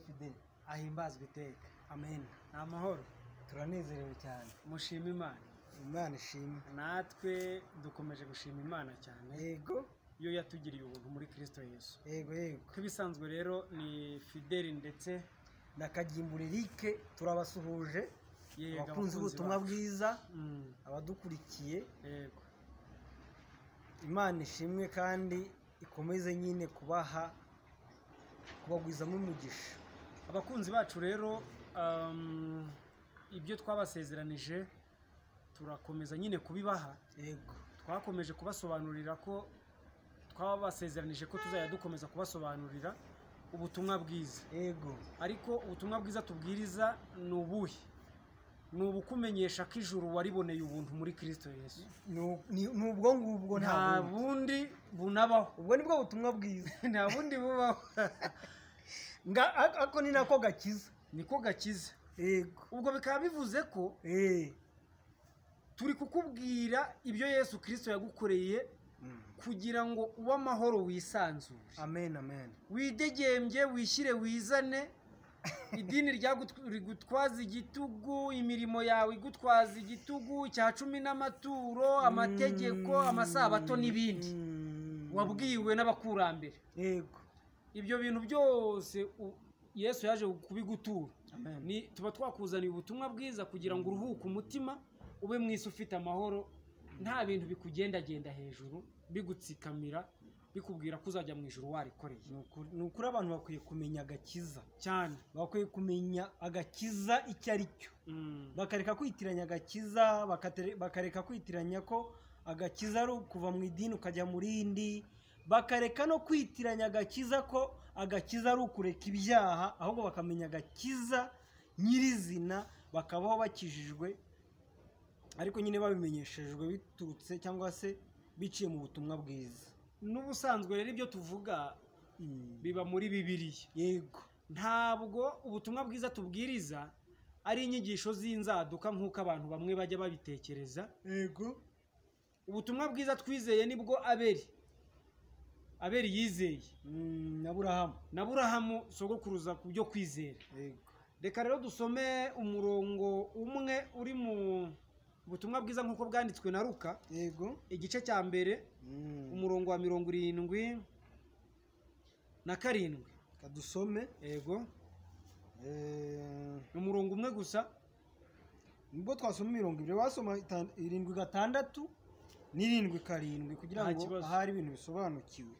Fidel. ahimbazwe iteka. Amen. Ni amahoro. Turanezerewe cyane. Mushima Imana. Imana ishimwe. Natwe dukomeje gushima Imana cyane. Yego. Iyo yatugiriye ubuntu muri Kristo Yesu. Yego yego. Kibisanzwe rero ni Fidel ndetse na Kagimbure Eric turabasuhuje. Yego. Abakunzi ubutumwa bwiza. Mm. Abadukurikiye. Yego. Imana ishimwe kandi ikomeze nyine kubagwizamo umugisha. Abakunzi bacu rero ibyo twabasezeranije turakomeza nyine kubibaha. Yego. Twakomeje kubasobanurira ko twabasezeranije ko tuzajya dukomeza kubasobanurira ubutumwa bwiza. Yego. Ariko ubutumwa bwiza tubwiriza ni ubuhe? Ni ubukumenyesha ko ijuru wariboneye ubuntu muri Kristo Yesu. Nubwo ngubwo nta bundi bunabaho. Ubwo nibwo butumwa bwiza. Nta bundi bubaho. Ako ni nako gakiza. Niko gakiza. Yego. Ubwo bikaba bivuze ko turi kukubwira ibyo Yesu Kristo yagukoreye kugira ngo ube amahoro wisanzure. Amen amen. Widegembye, wishyire, wizane. Idini rigutwaza igitugu, imirimo yawe igutwaza igitugu, cya 10 n'amaturo, amategeko, amasabato n'ibindi wabwiwe n'abakurambere. Yego. Ibyo bintu byose Yesu yaje kubigutura. Ni tuba twakuzaniye ubutumwa bwiza kugira ngo uruhuke umutima, ube mwisi ufite amahoro, nta bintu bikugendagenda hejuru bigutsikamira bikubwira ko uzajya mu ijuru warikoreye. Nukuri abantu bakwiye kumenya agakiza cyane. Bakwiye kumenya agakiza icyo ari cyo. Bakareka kwitiranya agakiza, bakareka kwitiranya ko agakiza ari kuva mu idini ukajya mu rindi, bakareka no kwitiranya agakiza ko agakiza ari ukureka ibyaha, ahubwo bakamenya agakiza nyirizina, bakabaho bakijijwe ariko nyine babimenyeshejwe biturutse cyangwa se biciye mu butumwa bwiza. N'ubusanzwe rero ibyo tuvuga biba muri Bibiliya. Yego. Ntabwo ubutumwa bwiza tubwiriza ari inyigisho z'inzaduka nk'uko abantu bamwe bajya babitekereza. Yego. Ubutumwa bwiza twizeye nibwo Abeli yizeye. Naburahamu sogokuruza ku byo kwizera. Yego. Reka rero dusome umurongo umwe uri mu ubutumwa bwiza nk'uko bwanditswe na Luka. Yego. Igice cya mbere umurongo wa 77. Kadusome. Yego. Umurongo umwe gusa. Nibwo twasoma 200 wasoma 7:6 n'7:7 kugira ngo ahari ibintu bisobanukiwe.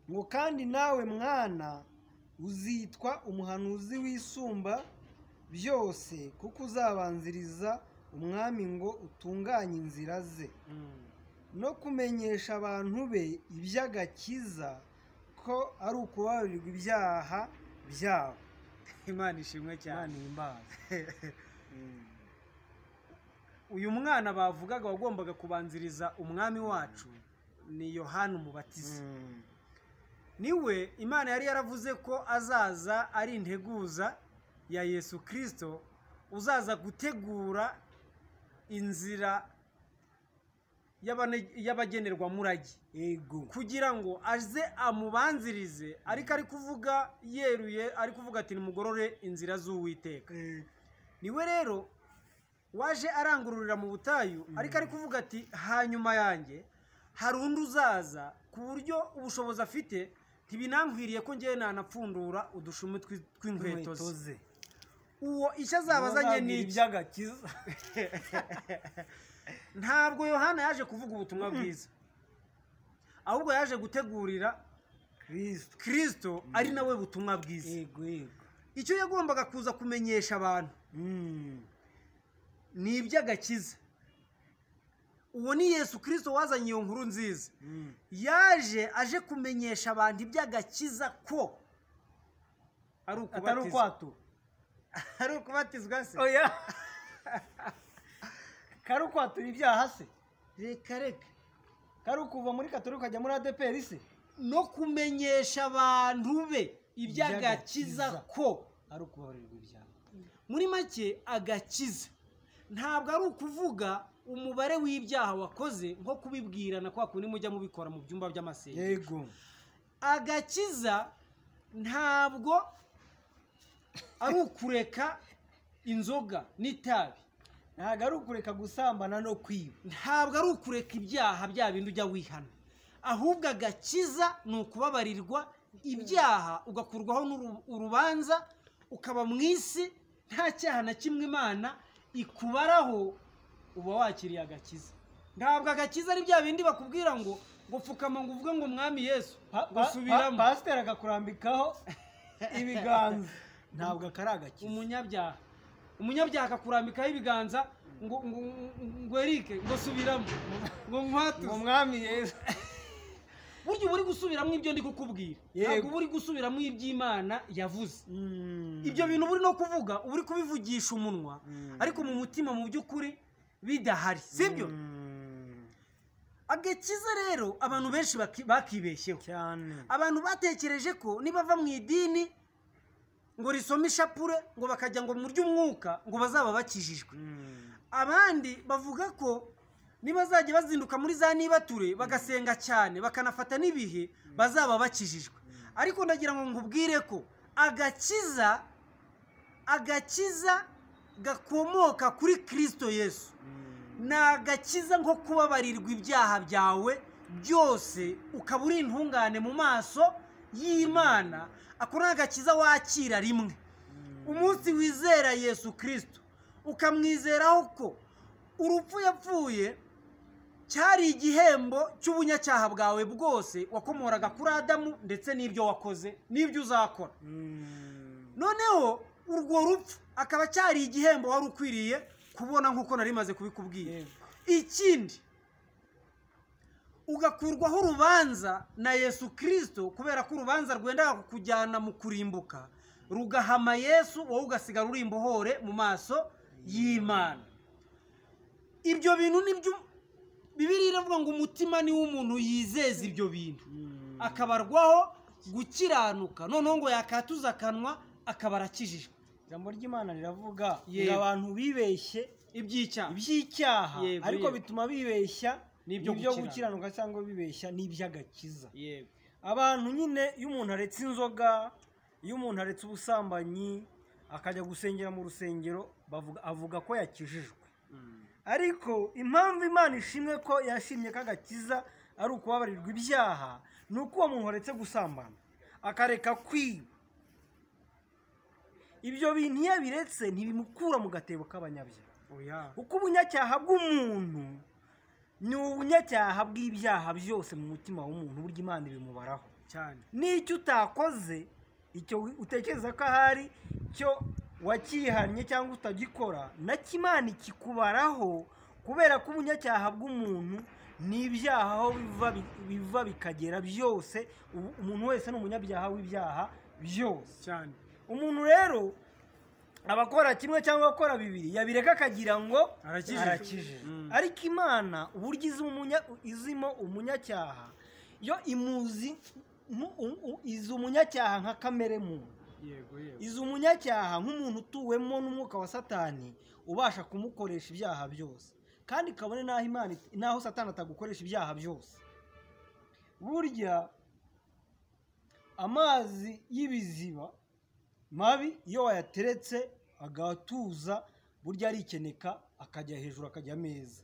Ngo kandi nawe mwana uzitwa umuhanuzi w'isumba byose kuko uzabanziriza umwami ngo utunganye inzira ze no kumenyesha abantu be iby'agakiza ko ari ukubabarirwa ibyaha byabo. Imana ishimwe cyane. Imbaze. Uyu mwana bavugaga wagombaga kubanziriza umwami wacu ni Yohana Umubatiza. Niwe Imana yari yaravuze ko azaza ari integuza ya Yesu Kristo, uzaza gutegura inzira y'abagenerwa murage. Yego. Kugira ngo aze amubanzirize, ariko ari kuvuga yeruye, ari kuvuga ati nimugorore inzira z'Uwiteka. Niwe rero waje arangururira mu butayu, ariko ari kuvuga ati hanyuma yanjye hari undi uzaza ku buryo ubushobozi afite ntibinankwiriye ko ngiye nanapfundura udushumi tw'inkweto ze. Uwo icyo azabazanye ni iby'agakiza. Ntabwo Yohana yaje kuvuga ubutumwa bwiza, ahubwo yaje gutegurira Kristo ari nawe butumwa bwiza. Yego yego. Icyo yagombaga kuza kumenyesha abantu ni iby'agakiza. Uwo ni Yesu Kristo wazanye iyo nkuru nziza. Yaje aje kumenyesha abantu iby'agakiza ko ari ukubatizwa se. Oya. Kari ukwatura ibyaha se. Reka. Kari ukuva muri Katolika ukajya muri ADPR se. No kumenyesha abantu be iby'agakiza ko ari ukubabarirwa ibyaha. Muri make agakiza ntabwo ari ukuvuga umubare w'ibyaha wakoze nko kubibwirana kwa kundi mujya mubikora mu byumba by'amasengesho. Yego. Agakiza ntabwo ari ukureka inzoga n'itabi, ntabwo ari ukureka gusambana no kwiba, ntabwo ari ukureka ibyaha bya bindi ujya wihana, ahubwo agakiza ni ukubabarirwa ibyaha ugakurwaho urubanza, ukaba mu isi nta cyaha na kimwe Imana ikubaraho, uba wakiriye agakiza. Ntabwo agakiza ari bya bindi bakubwira ngo pfukama ngo uvuge ngo Mwami Yesu gusubiramo, pasiteri akakurambikaho ibiganza, ntabwo akari agakiza. umunyabyaha akakurambikaho ibiganza ngo Eric ngo subiramo ngo Mwatuze ngo Mwami Yesu. burya uba uri gusubiramo ibyo ndi kukubwira, ntabwo uba uri gusubiramo iby'Imana yavuze. Ibyo bintu uba uri no kuvuga uba uri kubivugisha umunwa, ariko mu mutima mu by'ukuri bidahari, sibyo? Agakiza rero abantu benshi bakibeshyeho cyane. Abantu batekereje ko nibava mu idini ngo risome ishapure ngo bakajya ngo mu ry'umwuka ngo bazaba bakijijwe. Abandi bavuga ko nibazajya bazinduka muri za nibature bagasenga cyane bakanafata n'ibihe bazaba bakijijwe. Ariko ndagira ngo nkubwire ko agakiza gakomoka kuri Kristo Yesu. Ni agakiza nko kubabarirwa ibyaha byawe byose ukaba uri intungane mu maso y'Imana. Ako ni agakiza wakira rimwe umunsi wizera Yesu Kristo, ukamwizeraho ko urupfu yapfuye cyari igihembo cy'ubunyacyaha bwawe bwose wakomoraga kuri Adamu, ndetse n'ibyo wakoze n'ibyo uzakora. Noneho urwo rupfu akaba cyari igihembo wari ukwiriye kubona, nk'uko nari maze kubikubwira. Ikindi ugakurwaho urubanza na Yesu Kristo, kubera ko urubanza rwenda kukujyana mu kurimbuka rugahama Yesu, wowe ugasigara uri imbohore mu maso y'Imana. Ibyo bintu nibyo Bibiliya iravuga ngo umutima ni w'umuntu yizeza ibyo bintu akabarwaho gukiranuka, noneho ngo yakatuza akanwa akaba arakijijwe. Ijambo ry'Imana riravuga ngo abantu bibeshye iby'icyaha, ariko bituma bibeshya n'ibyo gukiranuka cyangwa bibeshya n'iby'agakiza. Abantu nyine, iyo umuntu aretse inzoga, iyo umuntu aretse ubusambanyi akajya gusengera mu rusengero, avuga ko yakijijwe. Ariko impamvu Imana ishimwe ko yashimye ko agakiza ari ukubabarirwa ibyaha, ni uko uwo muntu aretse gusambana akareka kwiba, ibyo bintu iyo biretse ntibimukura mu gatebo k'abanyabyaha. Kuko ubunyacyaha bw'umuntu ni ubunyacyaha bw'ibyaha byose mu mutima w'umuntu, burya Imana ibimubaraho cyane. N'icyo utakoze, icyo utekereza ko ahari cyo wakihanye cyangwa utagikora, nacyo Imana ikikubaraho, kubera ko ubunyacyaha bw'umuntu ni ibyaha aho biva bikagera byose. Umuntu wese ni umunyabyaha w'ibyaha byose cyane. Umuntu rero abakora kimwe cyangwa akora bibiri, yabireka akagira ngo arakije. Ariko Imana uburyo izimo umunyacyaha, yo izi umunyacyaha nka kamere muntu, izi umunyacyaha nk'umuntu utuwemo n'umwuka wa Satani ubasha kumukoresha ibyaha byose, kandi kabone naho Satani atagukoresha ibyaha byose. Burya amazi y'ibiziba mabi iyo wayateretse agatuza, burya arikeneka akajya hejuru akajya ameza.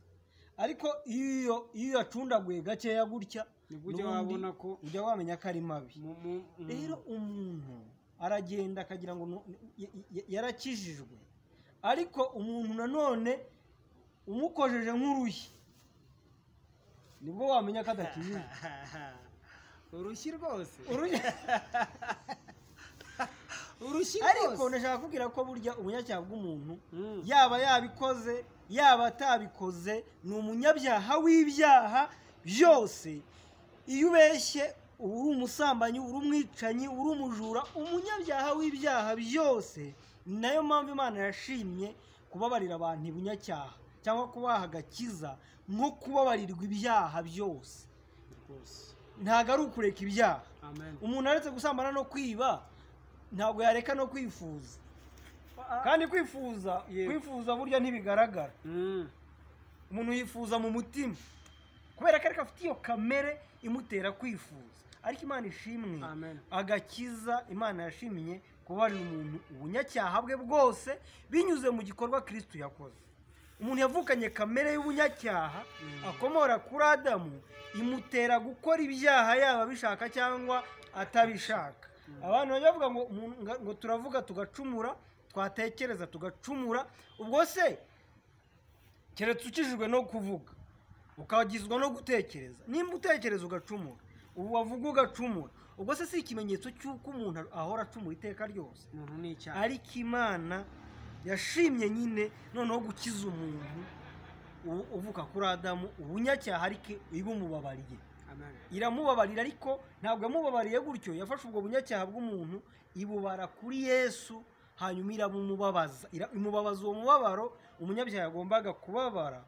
Ariko iyo yacundaguye gakeya gutya, ujya wamenya ko ari mabi. Rero umuntu aragenda akagira ngo yarakijijwe, ariko umuntu nanone umukojeje nk'urushyi nibwo wamenya ko adakijijwe. Urushyi rwose ariko ndashaka kubwira ko burya ubunyacyaha bw'umuntu, yaba yabikoze yaba atabikoze, ni umunyabyaha w'ibyaha byose. Iyo ubeshye uba uri umusambanyi, uri umwicanyi, uri umujura, umunyabyaha w'ibyaha byose. Ni nayo mpamvu Imana yashimye kubabarira abantu ibunyacyaha, cyangwa kubaha agakiza nko kubabarirwa ibyaha byose. Ntabwo ari ukureka ibyaha. Umuntu aretse gusambana no kwiba, ntabwo yareka no kwifuza. Kandi kwifuza burya ntibigaragara. Umuntu yifuza mu mutima kubera ko ariko afite iyo kamere imutera kwifuza, ariko imana ishimwe Amen. agakiza imana yashimye kubarira umuntu ubunyacyaha bwe bwose binyuze mu gikorwa Kristo yakoze. Umuntu yavukanye kamere y'ubunyacyaha akomora kuri Adamu imutera gukora ibyaha yaba bishaka cyangwa atabishaka. Abantu bajya bavuga ngo turavuga tugacumura, twatekereza tugacumura. Ubwo se keretse ukijijwe no kuvuga ukagizwa no gutekereza, nimba utekereza ugacumura, ubu wavuga ugacumura, ubwo se si ikimenyetso cy'uko umuntu ahora acumura iteka ryose? umuntu ni icyaha. Ariko imana yashimye nyine noneho gukiza umuntu uvuka kuri Adamu ubunyacyaha, ariko ibumubabariye. Amen. Iramubabarira, ariko ntabwo yamubabariye gutyo. Yafashe ubwo bunyacyaha bw'umuntu ibubara kuri Yesu, hanyuma iramumubabaza, imubabaza uwo mubabaro umunyabyaha yagombaga kubabara.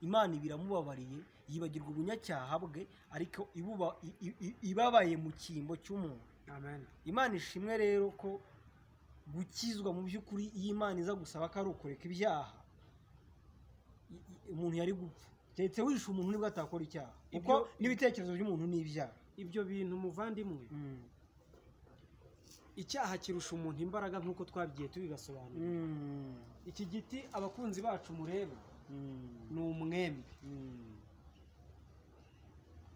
Imana ibiramubabariye, yibagirwa ubunyacyaha bwe, ariko ibabaye mu cyimbo cy'umuntu. Amen. Imana ishimwe rero ko gukizwa mu by'ukuri iyo Imana iza gusaba ko ari ukureka ibyaha, umuntu yari gupfa. Keretse wishe umuntu nibwo atakora icyaha, kuko n'ibitekerezo by'umuntu ni ibyaha. Ibyo bintu muvandimwe, icyaha kirusha umuntu imbaraga nk'uko twabigiye tubibasobanura. Iki giti abakunzi bacu mureba ni umwembe.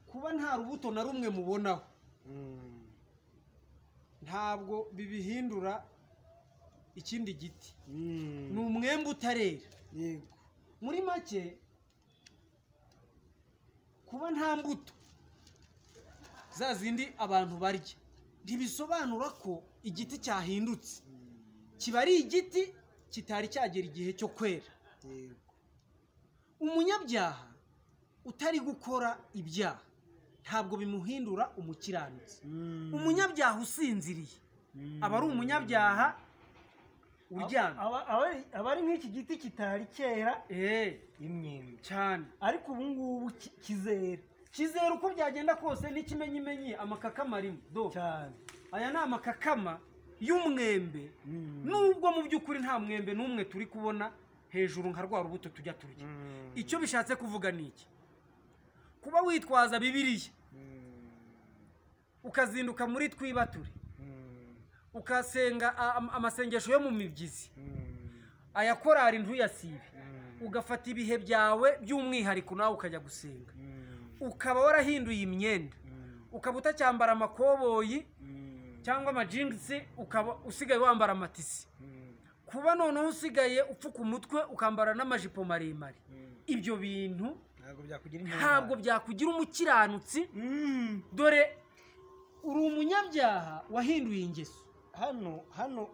Kuba nta rubuto na rumwe mubonaho ntabwo bibihindura ikindi giti. Ni umwembe utarera. Yego. Muri make, kuba nta mbuto za zindi abantu barya ntibisobanura ko igiti cyahindutse. Kiba ari igiti kitari cyagera igihe cyo kwera. Yego. Umunyabyaha utari gukora ibyaha ntabwo bimuhindura umukiranutsi. Umunyabyaha usinziriye aba ari umunyabyaha uryamye. Aba ari nk'iki giti kitari cyera imyembe cyane, ariko ubu ngubu kizera uko byagenda kose. n'ikimenyimenyi amakakama arimo cyane. Aya ni amakakama y'umwembe, nubwo mu by'ukuri nta mwembe n'umwe turi kubona hejuru nka rwa rubuto tujya turya. Icyo bishatse kuvuga ni iki? Kuba witwaza Bibiliya ukazinduka muri twibature, ukasenga amasengesho yo mu mibyizi, aya korari ntuyasibe, ugafata ibihe byawe by'umwihariko nawe ukajya gusenga, ukaba warahinduye imyenda, ukaba utacyambara amakoboyi cyangwa amajingisi, ukaba usigaye wambara amatisi, kuba noneho usigaye upfuka umutwe ukambara n'amajipo maremare, ibyo bintu ntabwo byakugira umukiranutsi. Dore uri umunyabyaha wahinduye ingeso. Hano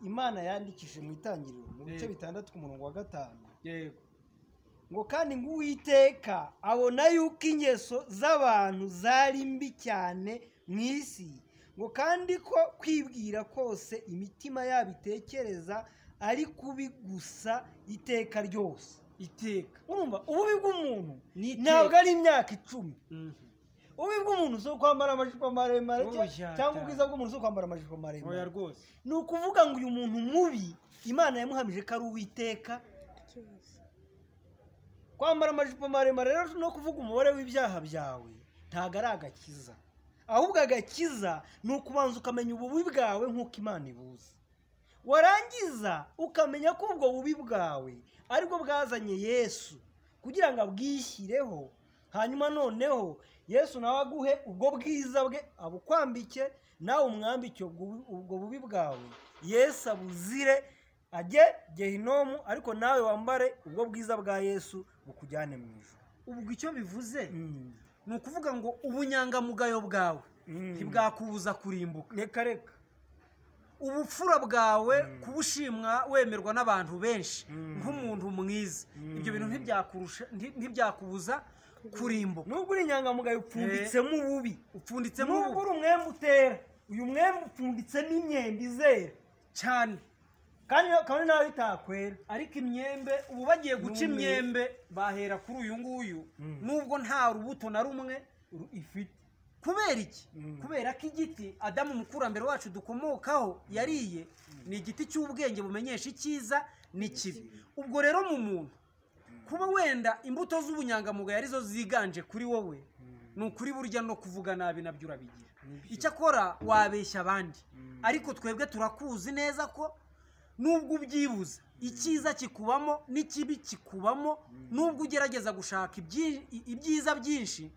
Imana yandikishije mu itangiriro mu bice 6 ku murongo wa 5. Yego. Ngo kandi ngo Uwiteka abona yuko ingeso z'abantu zari mbi cyane mu isi, ngo kandi ko kwibwira kose imitima yabo itekereza ari kubi gusa iteka ryose. Iteka. Urumva ububi bw'umuntu ntabwo ari imyaka 10. Ububi bw'umuntu so kwambara amajipo maremare cyangwa ubwiza bw'umuntu so kwambara amajipo maremare. Oya rwose. Ni ukuvuga ngo uyu muntu mubi Imana yamuhamije ko ari Uwiteka. Kwambara amajipo maremare rero no kuvuga umubare w'ibyaha byawe ntabwo ari agakiza. Ahubwo agakiza ni ukubanza ukamenya ububi bwawe nk'uko Imana ibuzi, warangiza ukamenya ko ubwo bubi bwawe aribwo bwazanye Yesu kugira ngo abwishyireho, hanyuma noneho Yesu nawe aguhe ubwo bwiza bwe, abukwambike nawe umwambike ubwo bubi bwawe, Yesu abuzire ajye Gehinomu, ariko nawe wambare ubwo bwiza bwa Yesu bukujyane mu ijuru. Ubwo icyo bivuze ni ukuvuga ngo ubunyangamugayo bwawe ntibwakubuza kurimbuka. Reka ubupfura bwawe kubushimwa wemerwa n'abantu benshi nk'umuntu mwiza, ibyo bintu ntibyakubuza kurimbuka. Nubwo uri inyangamugayo upfunditsemo ububi, nubwo uri umwembe utera, uyu mwembe upfunditsemo imyembe izera cyane, kandi nawe itakwera. Ariko imyembe ubu bagiye guca imyembe bahera kuri uyu nguyu, nubwo nta rubuto na rumwe ifite. Kubera iki? Kubera ko igiti Adamu umukurambere wacu dukomokaho yariye ni igiti cy'ubwenge bumenyesha icyiza n'ikibi. Ubwo rero mu muntu kuba wenda imbuto z'ubunyangamugayo arizo ziganje kuri wowe ni ukuri burya no kuvuga nabi nabyo urabigira. Icyakora wabeshya abandi, ariko twebwe turakuzi neza ko nubwo ubyibuza icyiza kikubamo n'ikibi kikubamo, nubwo ugerageza gushaka ibyiza byinshi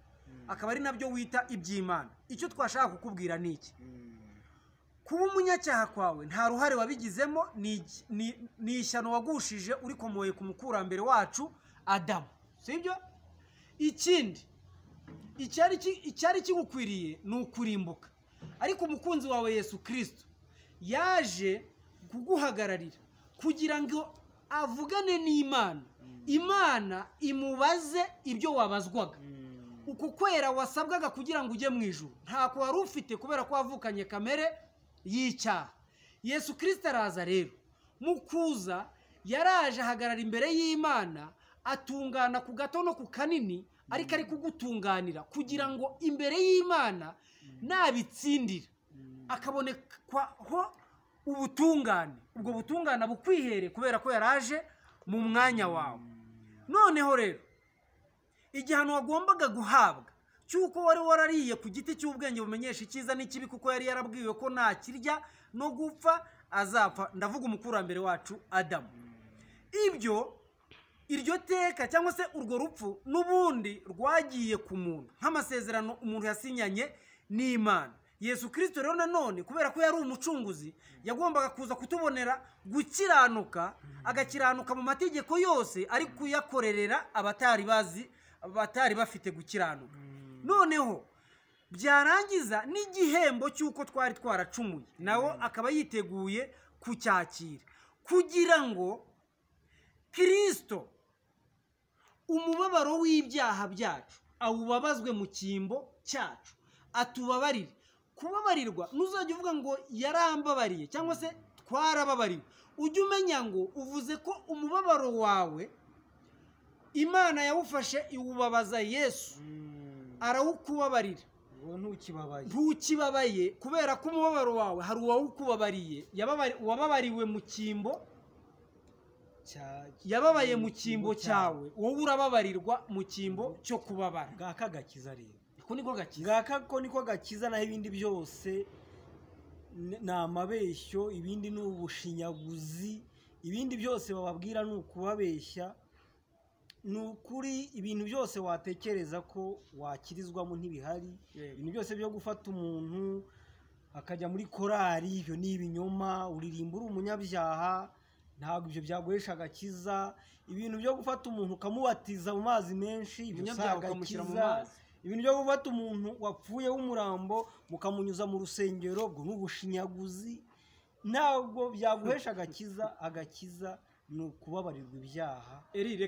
akaba ari nabyo wita iby'Imana. Icyo twashaka kukubwira ni iki: kuba umunyacyaha kwawe nta ruhare wabigizemo, ni ishyano wagushije urikomoye ku mukurambere wacu Adamu, sibyo? Ikindi icyari kigukwiriye ni ukurimbuka, ariko umukunzi wawe Yesu Kristo yaje kuguhagararira kugira ngo avugane n'Imana, Imana imubaze ibyo wabazwaga. Uku kwera wasabwaga kugira ngo ujye mu ijuru ntako wari ufite, kubera ko wavukanye kamere y'icyaha. Yesu Kristo araza rero, mu kuza yaraje ahagarara imbere y'Imana, atungana ku gato no ku kanini, ariko ari kugutunganira kugira ngo imbere y'Imana nabitsindira akabonekwaho ubutungane. Ubwo butungane bukwihere kubera ko yaraje mu mwanya wawe. Noneho rero igihano wagombaga guhabwa cyuko wari warariye ku giti cy'ubwenge bumenyesha icyiza n'ikibi, kuko yari yarabwiwe ko nakirya no gupfa azapfa, ndavuga umukurambere wacu Adamu. Iryo teka cyangwa se urwo rupfu n'ubundi rwagiye ku muntu nk'amasezerano umuntu yasinyanye n'Imana. Yesu Kristo rero nanone kubera ko yari umucunguzi, yagombaga kuza kutubonera gukiranuka, agakiranuka mu mategeko yose, ari kuyakorerera abatari bafite gukiranuka. Noneho byarangiza n'igihembo cy'uko twari twaracumuye, nawo akaba yiteguye kucyakira kugira ngo Kristo umubabaro w'ibyaha byacu awubabazwe mu cyimbo cyacu, atubabarire. Kubabarirwa ntuzajya uvuga ngo yarambabariye cyangwa se twarababariwe, ujye umenya ngo uvuze ko umubabaro wawe Imana yawufashe iwubabaza Yesu, arawukubabarira. Ntukibabaye kubera ko umubabaro wawe hari uwawukubabariye, wababariwe mu cyimbo, yababaye mu cyimbo cyawe, wowe urababarirwa mu cyimbo cyo kubabara. Ngaka gakiza rero, ngaka niko gakiza, naho ibindi byose ni amabeshyo, ibindi ni ubushinyaguzi, ibindi byose bababwira ni ukubabeshya. Ni ukuri ibintu byose watekereza ko wakirizwamo ntibihari. Ibintu byose byo gufata umuntu akajya muri korari, ibyo ni ibinyoma. Uririmba uri umunyabyaha, ntabwo ibyo byaguhesha agakiza. Ibintu byo gufata umuntu ukamubatiza mu mazi menshi, ibyo si agakiza. Ibintu byo gufata umuntu wapfuye w'umurambo mukamunyuza mu rusengero, ubwo ni ubushinyaguzi. Ntabwo byaguhesha agakiza. Agakiza ni ukubabarirwa ibyaha,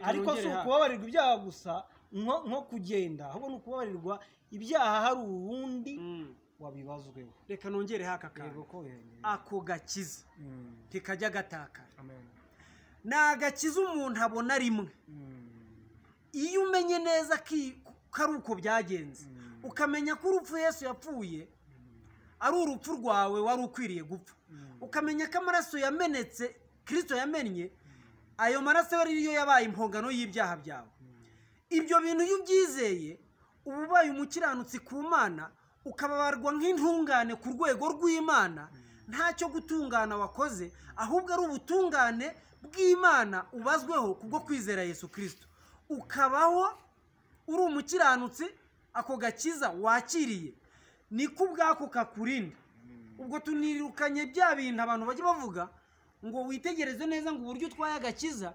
ariko si ukubabarirwa ibyaha gusa nko kugenda, ahubwo ni ukubabarirwa ibyaha hari uwundi wabibazweho. Reka nongereho aka kantu, ako gakiza ntikajya gatakara. Ni agakiza umuntu abona rimwe. Iyo umenye neza ko ari uko byagenze, ukamenya ko urupfu Yesu yapfuye ari urupfu rwawe wari ukwiriye gupfa, ukamenya ko amaraso yamenetse Kristo yamennye, ayo maraso ariyo yabaye impongano y'ibyaha byawe. Ibyo bintu iyo ubyizeye uba ubaye umukiranutsi ku Mana, ukababarwa nk'intungane ku rwego rw'Imana. Ntacyo gutungana wakoze, ahubwo ari ubutungane bw'Imana ubazweho kubwo kwizera Yesu Kristo, ukabaho uri umukiranutsi. Ako gakiza wakiriye niko ubwako kakurinda. Ubwo tunirukanye bya bintu abantu bajya bavuga ngo witegereze neza ngo uburyo utwaye agakiza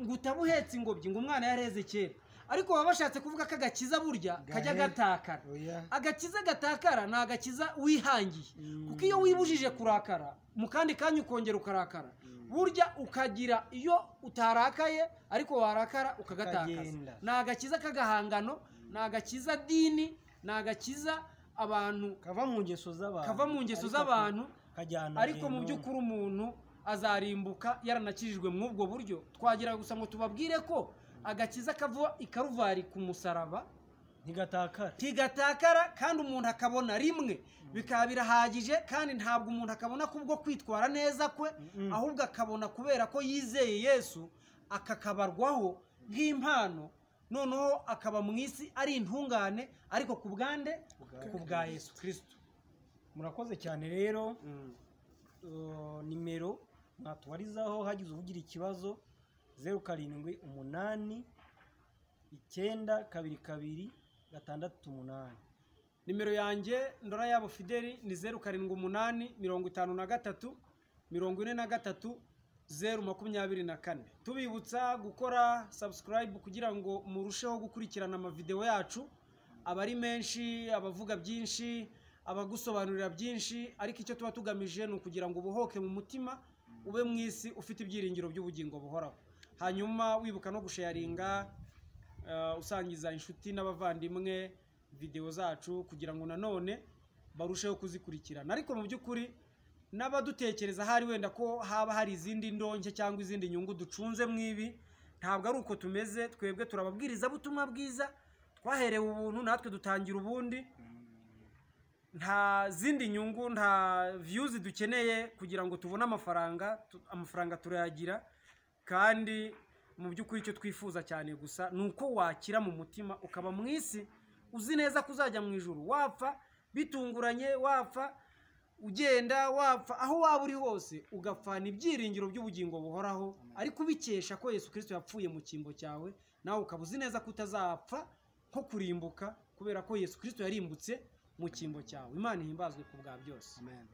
ngo utabuhetse ingobyi ngo umwana yareze kera, ariko baba bashatse kuvuga ko agakiza burya kajya gatakara. Agakiza gatakara ni agakiza wihangiye, kuko iyo wibujije kurakara mu kandi kanya ukongera ukarakara, burya ukagira iyo utarakaye ariko warakara ukagatakaza. Ni agakiza k'agahangano, ni agakiza dini, ni agakiza abantu kava mu ngeso z'abantu, ariko mu by'ukuri umuntu azarimbuka yaranakijijwe muri ubwo buryo. Twagira gusa ngo tubabwire ko agakiza kava ikaruvari ku musaraba ntigatakara, kandi umuntu akabona rimwe bikaba birahagije. Kandi ntabwo umuntu akabona kubwo kwitwara neza kwe, ahubwo akabona kubera ko yizeye Yesu, akakabarwaho nk'impano noneho akaba mu isi ari intungane ariko ku bwande ku bwa Yesu Kristo. murakoze cyane rero. Nimero mwatubarizaho hagize uvugira ikibazo 0789222668. Nimero yanjye ndora yabo Fideli ni 0783534324. Tubibutsa gukora subscribe kugira ngo murusheho gukurikirana amavideo yacu, abari menshi, abavuga byinshi, abagusobanurira byinshi, ariko icyo tuba tugamije ni ukugira ngo ubuhoke mu mutima, ube mu isi ufite ibyiringiro by'ubugingo buhoraho. Hanyuma wibuka no gusharinga, usangiza inshuti n'abavandimwe video zacu kugira ngo nanone barusheho kuzikurikirana. Ariko mu by'ukuri n'abadutekereza hari wenda ko haba hari izindi ndonke cyangwa izindi nyungu ducunze mwibi, ntabwo ari uko tumeze. Twebwe turababwiriza butumwa bwiza, twaherewe ubuntu, natwe dutangira ubundi. Nta zindi nyungu, nta views dukeneye kugira ngo tubone amafaranga turayagira. Kandi mu by'ukuri icyo twifuza cyane gusa nuko wakira mu mutima, ukaba mu isi uzi neza kuzajya mu ijuru, wapfa bitunguranye, wapfa ugenda, wapfa aho waba uri hose, ugapfana ibyiringiro by'ubugingo buhoraho, ariko ubikesha ko Yesu Kristo yapfuye mu cyimbo cyawe, nawe ukaba uzi neza ko utazapfa nko kurimbuka, kubera ko Yesu Kristo yarimbutse mu cyimbo cyawe. Imana ihimbazwe ku bwa byose. Amen.